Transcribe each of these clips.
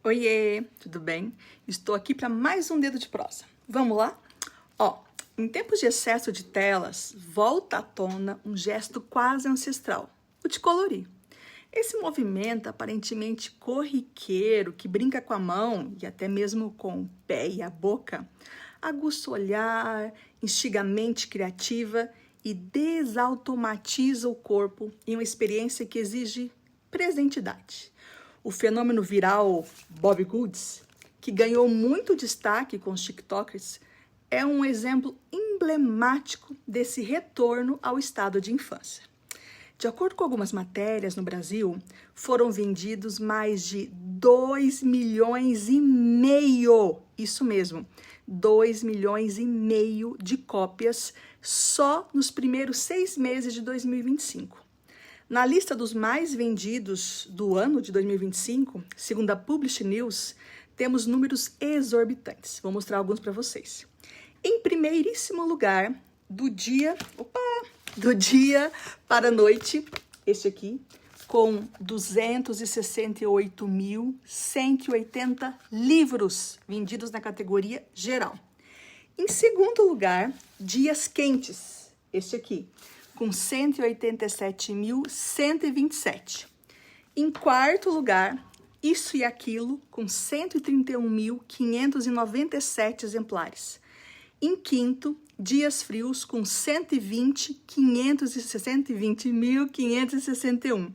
Oiê, tudo bem? Estou aqui para mais um Dedo de Prosa. Vamos lá? Em tempos de excesso de telas, volta à tona um gesto quase ancestral, o de colorir. Esse movimento aparentemente corriqueiro, que brinca com a mão e até mesmo com o pé e a boca, aguça o olhar, instiga a mente criativa e desautomatiza o corpo em uma experiência que exige presentidade. O fenômeno viral Bob Goods, que ganhou muito destaque com os TikTokers, é um exemplo emblemático desse retorno ao estado de infância. De acordo com algumas matérias, no Brasil, foram vendidos mais de 2,5 milhões, isso mesmo, 2,5 milhões de cópias só nos primeiros 6 meses de 2025. Na lista dos mais vendidos do ano de 2025, segundo a Publish News, temos números exorbitantes. Vou mostrar alguns para vocês. Em primeiríssimo lugar, do dia para a noite, este aqui, com 268.180 livros vendidos na categoria geral. Em segundo lugar, dias quentes, este aqui, com 187.127. Em quarto lugar, Isso e Aquilo, com 131.597 exemplares. Em quinto, Dias Frios, com 120.561.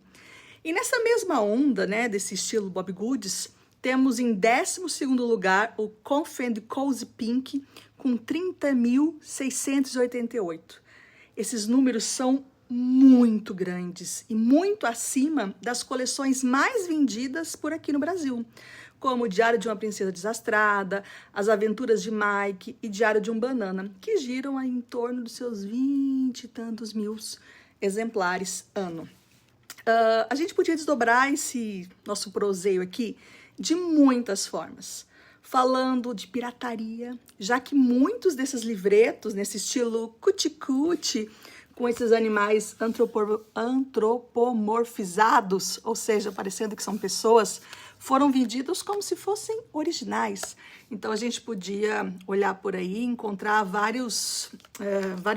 E nessa mesma onda, né, desse estilo Bob Goods, temos em 12º lugar o Comfy and Cozy Pink, com 30.688. Esses números são muito grandes e muito acima das coleções mais vendidas por aqui no Brasil, como o Diário de uma Princesa Desastrada, As Aventuras de Mike e Diário de um Banana, que giram em torno dos seus 20 e tantos mil exemplares ano. A gente podia desdobrar esse nosso proseio aqui de muitas formas, falando de pirataria, já que muitos desses livretos, nesse estilo cuti-cuti, com esses animais antropomorfizados, ou seja, parecendo que são pessoas, foram vendidos como se fossem originais. Então, a gente podia olhar por aí e encontrar vários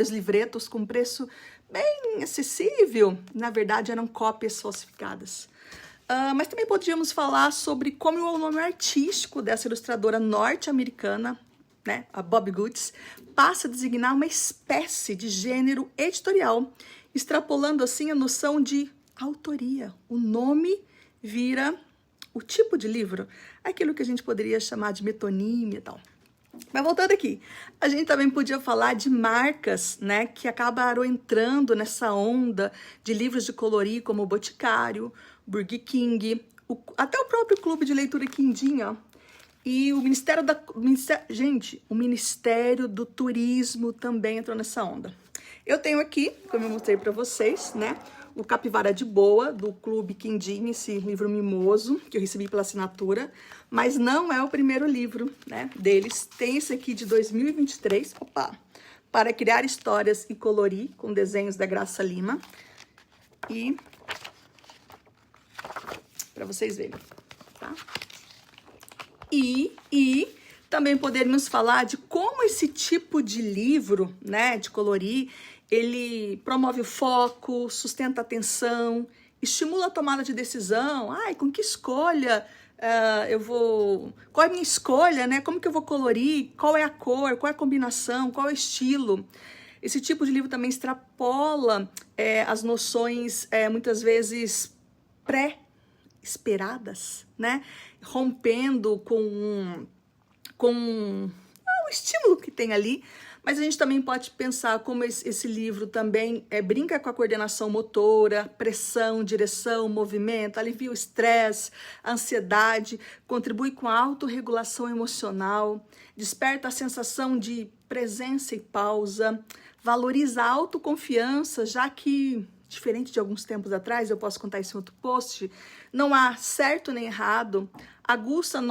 livretos com preço bem acessível. Na verdade, eram cópias falsificadas. Mas também podíamos falar sobre como o nome artístico dessa ilustradora norte-americana, né, a Bob Goods, passa a designar uma espécie de gênero editorial, extrapolando assim a noção de autoria. O nome vira o tipo de livro, aquilo que a gente poderia chamar de metonímia e tal. Mas voltando aqui, a gente também podia falar de marcas, né, que acabaram entrando nessa onda de livros de colorir, como o Boticário, Burger King, até o próprio Clube de Leitura Quindim, ó. E o Ministério do Turismo também entrou nessa onda. Eu tenho aqui, como eu mostrei para vocês, né, o Capivara de Boa, do Clube Quindim, esse livro mimoso, que eu recebi pela assinatura, mas não é o primeiro livro, né, deles. Tem esse aqui de 2023, Para Criar Histórias e Colorir, com desenhos da Graça Lima. E para vocês verem, tá? E também poderíamos falar de como esse tipo de livro, né, de colorir, ele promove o foco, sustenta a atenção, estimula a tomada de decisão. Com que escolha qual é a minha escolha, né? Como que eu vou colorir? Qual é a cor? Qual é a combinação? Qual é o estilo? Esse tipo de livro também extrapola as noções, muitas vezes, esperadas, né? Rompendo com o estímulo que tem ali, mas a gente também pode pensar como esse livro também brinca com a coordenação motora, pressão, direção, movimento, alivia o estresse, a ansiedade, contribui com a autorregulação emocional, desperta a sensação de presença e pausa, valoriza a autoconfiança, já que, diferente de alguns tempos atrás, eu posso contar isso em outro post, não há certo nem errado, aguça o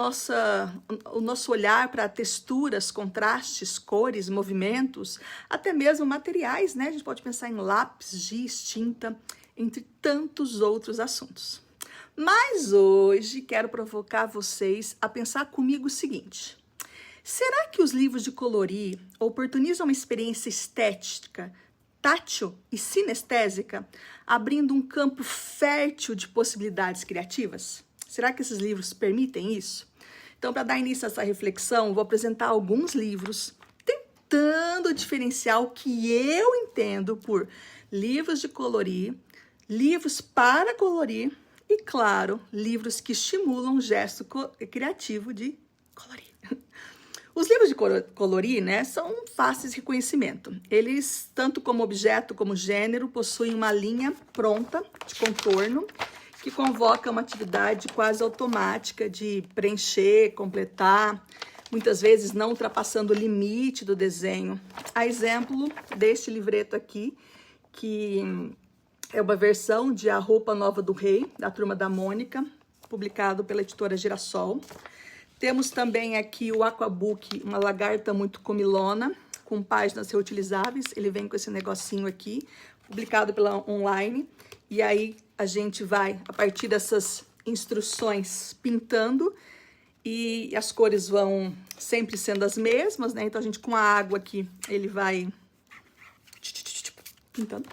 nosso olhar para texturas, contrastes, cores, movimentos, até mesmo materiais, né? A gente pode pensar em lápis, giz, tinta, entre tantos outros assuntos. Mas hoje quero provocar vocês a pensar comigo o seguinte: será que os livros de colorir oportunizam uma experiência estética, tátil e sinestésica, abrindo um campo fértil de possibilidades criativas? Será que esses livros permitem isso? Então, para dar início a essa reflexão, vou apresentar alguns livros tentando diferenciar o que eu entendo por livros de colorir, livros para colorir e, claro, livros que estimulam o gesto criativo de colorir. Os livros de colorir, né, são fáceis de reconhecimento. Eles, tanto como objeto como gênero, possuem uma linha pronta de contorno que convoca uma atividade quase automática de preencher, completar, muitas vezes não ultrapassando o limite do desenho. A exemplo deste livreto aqui, que é uma versão de A Roupa Nova do Rei, da Turma da Mônica, publicado pela editora Girassol. Temos também aqui o Aquabook, Uma Lagarta Muito Comilona, com páginas reutilizáveis. Ele vem com esse negocinho aqui, publicado pela online. E aí a gente vai, a partir dessas instruções, pintando. E as cores vão sempre sendo as mesmas, né? Então a gente com a água aqui, ele vai pintando.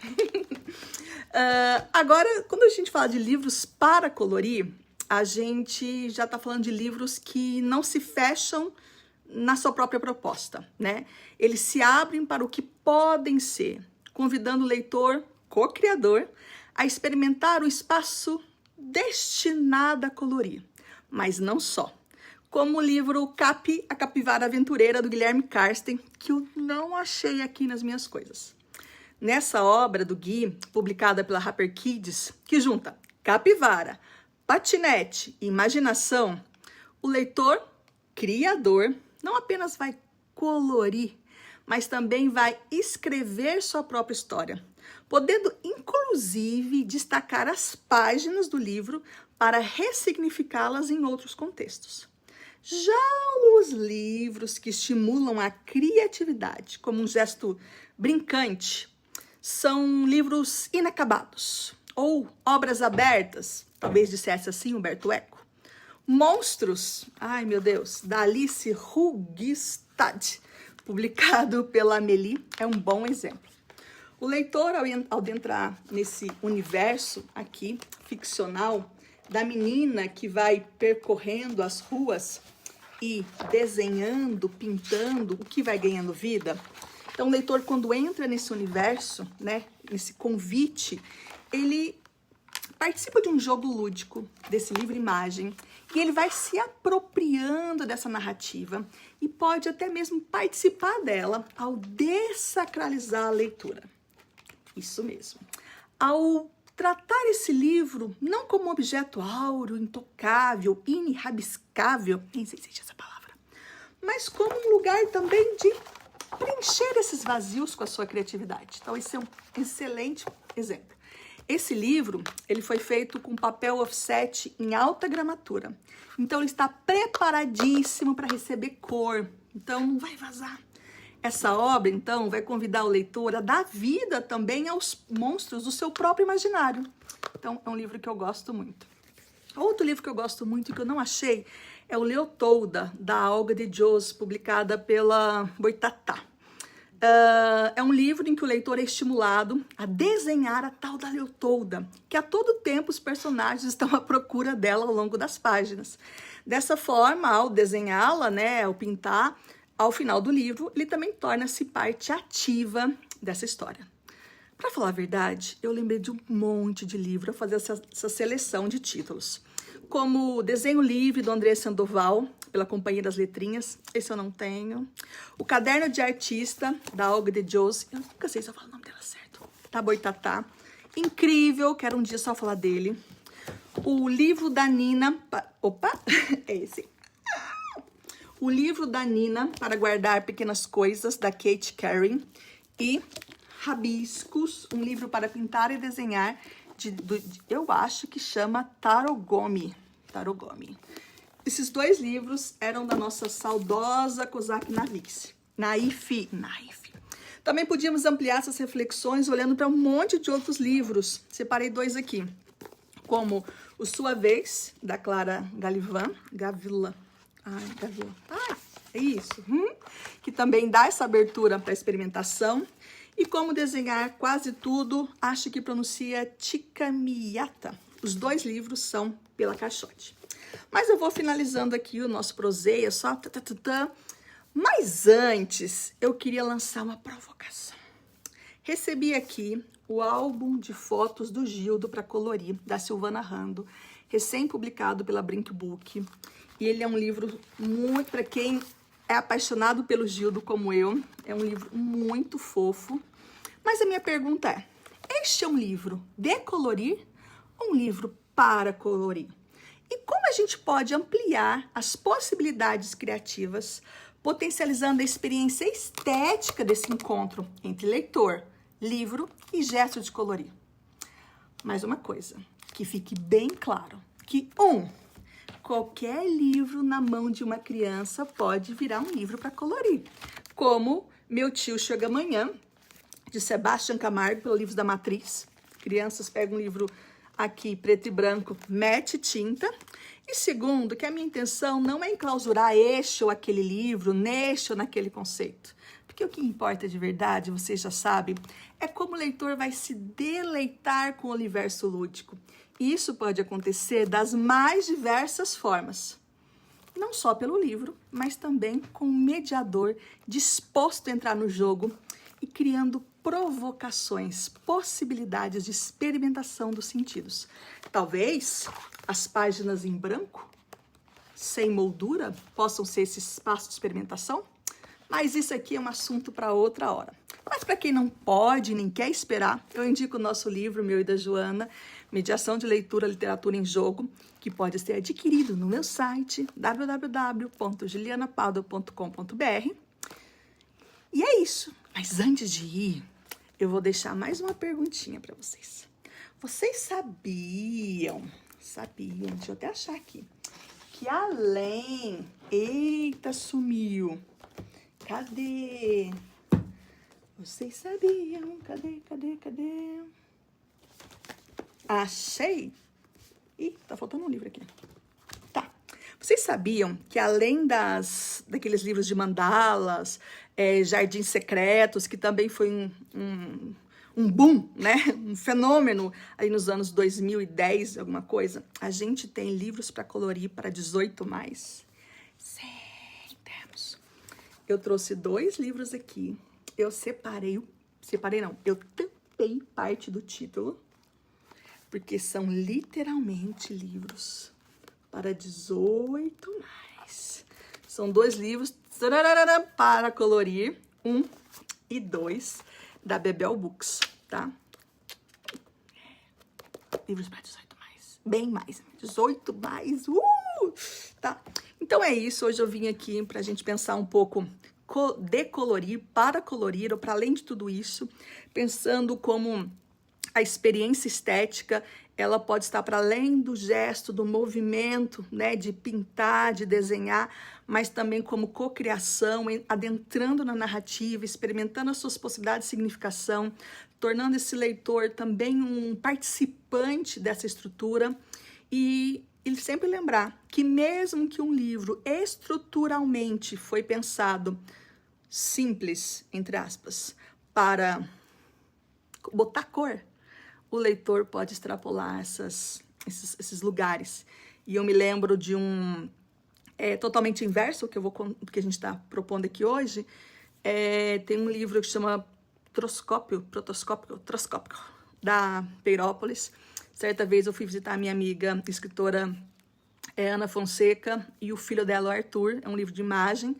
Agora, quando a gente fala de livros para colorir, a gente já está falando de livros que não se fecham na sua própria proposta, né? Eles se abrem para o que podem ser, convidando o leitor, co-criador, a experimentar o espaço destinado a colorir, mas não só. Como o livro Capi, a Capivara Aventureira, do Guilherme Karsten, que eu não achei aqui nas minhas coisas. Nessa obra do Gui, publicada pela Harper Kids, que junta capivara, patinete e imaginação, o leitor, criador, não apenas vai colorir, mas também vai escrever sua própria história, podendo inclusive destacar as páginas do livro para ressignificá-las em outros contextos. Já os livros que estimulam a criatividade como um gesto brincante são livros inacabados ou obras abertas, talvez dissesse assim Humberto Eco. Monstros, ai meu Deus, da Alice Hugestad, publicado pela Amélie, é um bom exemplo. O leitor, ao adentrar nesse universo aqui, ficcional, da menina que vai percorrendo as ruas e desenhando, pintando, o que vai ganhando vida. Então, o leitor, quando entra nesse universo, né, nesse convite, ele participa de um jogo lúdico, desse livro-imagem, e ele vai se apropriando dessa narrativa e pode até mesmo participar dela ao dessacralizar a leitura. Isso mesmo. Ao tratar esse livro não como um objeto áureo, intocável, inirrabiscável, nem sei se existe essa palavra, mas como um lugar também de preencher esses vazios com a sua criatividade. Então, esse é um excelente exemplo. Esse livro, ele foi feito com papel offset em alta gramatura. Então, ele está preparadíssimo para receber cor. Então, não vai vazar. Essa obra, então, vai convidar o leitor a dar vida também aos monstros do seu próprio imaginário. Então, é um livro que eu gosto muito. Outro livro que eu gosto muito e que eu não achei é o Leotolda, da Olga de Joz, publicada pela Boitatá. É um livro em que o leitor é estimulado a desenhar a tal da Leotolda, que a todo tempo os personagens estão à procura dela ao longo das páginas. Dessa forma, ao desenhá-la, né, ao pintar, ao final do livro, ele também torna-se parte ativa dessa história. Para falar a verdade, eu lembrei de um monte de livro a fazer essa seleção de títulos, como Desenho Livre, do André Sandoval, pela Companhia das Letrinhas, esse eu não tenho. O Caderno de Artista, da Olga de Joz, eu nunca sei se eu falo o nome dela certo, da Boitatá. Incrível, quero um dia só falar dele. O livro da Nina, é esse. O livro da Nina, Para Guardar Pequenas Coisas, da Kate Carey. E Rabiscos, um livro para pintar e desenhar, eu acho que chama Tarogomi. Esses dois livros eram da nossa saudosa Kozak Naif. Também podíamos ampliar essas reflexões olhando para um monte de outros livros. Separei dois aqui. como O Sua Vez, da Clara Gavila. É isso. Que também dá essa abertura para experimentação. E Como Desenhar Quase Tudo, acho que pronuncia Tikamiata. Os 2 livros são pela Caixote. Mas eu vou finalizando aqui o nosso proseia, só Mas antes, eu queria lançar uma provocação. Recebi aqui o álbum de fotos do Gildo para colorir, da Silvana Rando, recém-publicado pela Brink Book. E ele é um livro muito, para quem é apaixonado pelo Gildo como eu, é um livro muito fofo. Mas a minha pergunta é, este é um livro de colorir ou um livro para colorir? E como a gente pode ampliar as possibilidades criativas, potencializando a experiência estética desse encontro entre leitor, livro e gesto de colorir? Mais uma coisa, que fique bem claro, que qualquer livro na mão de uma criança pode virar um livro para colorir, como Meu Tio Chega Amanhã, de Sebastião Camargo, pelo Livros da Matriz. Crianças pegam um livro aqui, preto e branco, mete tinta. E segundo, que a minha intenção não é enclausurar este ou aquele livro, neste ou naquele conceito. Porque o que importa de verdade, vocês já sabem, é como o leitor vai se deleitar com o universo lúdico. E isso pode acontecer das mais diversas formas. Não só pelo livro, mas também com um mediador disposto a entrar no jogo e criando provocações, possibilidades de experimentação dos sentidos. Talvez as páginas em branco, sem moldura, possam ser esse espaço de experimentação, mas isso aqui é um assunto para outra hora. Mas para quem não pode nem quer esperar, eu indico o nosso livro, meu e da Joana, Mediação de Leitura, Literatura em Jogo, que pode ser adquirido no meu site, www.julianapadua.com.br. E é isso. Mas antes de ir, eu vou deixar mais uma perguntinha para vocês. Vocês sabiam, deixa eu até achar aqui, que além... Eita, sumiu. Cadê? Vocês sabiam? Cadê? Achei. Ih, tá faltando um livro aqui. Tá. Vocês sabiam que além daqueles livros de mandalas, Jardins Secretos, que também foi um boom, né? Um fenômeno aí nos anos 2010, alguma coisa, a gente tem livros para colorir para 18+. Sim, temos. Eu trouxe 2 livros aqui. Eu eu tampei parte do título, porque são literalmente livros para 18+. São 2 livros para colorir, 1 e 2, da Bebel Books, tá? Livros para 18+, bem mais, 18+, tá? Então é isso, hoje eu vim aqui pra gente pensar um pouco decolorir, para colorir, ou para além de tudo isso, pensando como a experiência estética, ela pode estar para além do gesto, do movimento, né, de pintar, de desenhar, mas também como cocriação, adentrando na narrativa, experimentando as suas possibilidades de significação, tornando esse leitor também um participante dessa estrutura e sempre lembrar que mesmo que um livro estruturalmente foi pensado simples, entre aspas, para botar cor, o leitor pode extrapolar esses lugares. E eu me lembro de totalmente inverso, que a gente está propondo aqui hoje. Tem um livro que chama Troscópio, da Peirópolis. Certa vez eu fui visitar a minha amiga, escritora Ana Fonseca, e o filho dela, o Arthur. É um livro de imagem,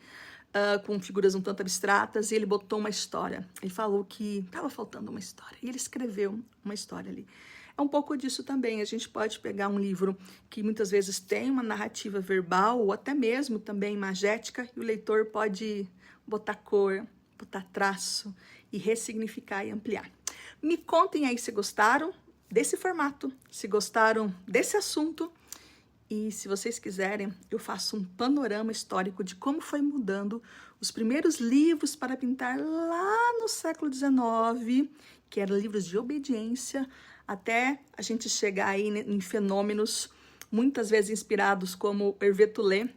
com figuras um tanto abstratas, e ele botou uma história. Ele falou que estava faltando uma história, e ele escreveu uma história ali. É um pouco disso também. A gente pode pegar um livro que muitas vezes tem uma narrativa verbal, ou até mesmo também imagética, e o leitor pode botar cor, botar traço, e ressignificar e ampliar. Me contem aí se gostaram desse formato, se gostaram desse assunto, e se vocês quiserem, eu faço um panorama histórico de como foi mudando os primeiros livros para pintar lá no século XIX, que eram livros de obediência, até a gente chegar aí em fenômenos muitas vezes inspirados como Hervé Tullet,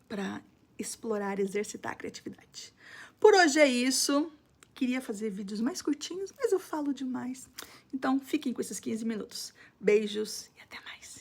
para explorar e exercitar a criatividade. Por hoje é isso. Queria fazer vídeos mais curtinhos, mas eu falo demais. Então, fiquem com esses 15 minutos. Beijos e até mais.